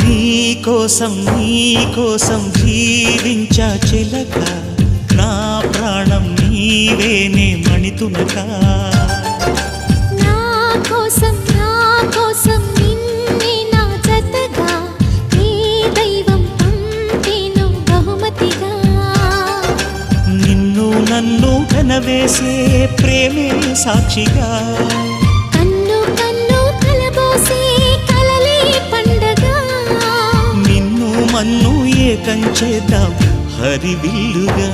నీకోసం జీవించా చిలక నా ప్రాణం నీవేనే మణితునక నా కోసం నిన్నే నా జతగా నీ దైవం పంపేను బహుమతిగా నిన్ను నన్ను కనవేసే ప్రేమే సాక్షిగా కన్ను కలబోసే కలలే పండగ నిన్ను మన్ను ఏకం చేద్దాం హరివిల్లుగా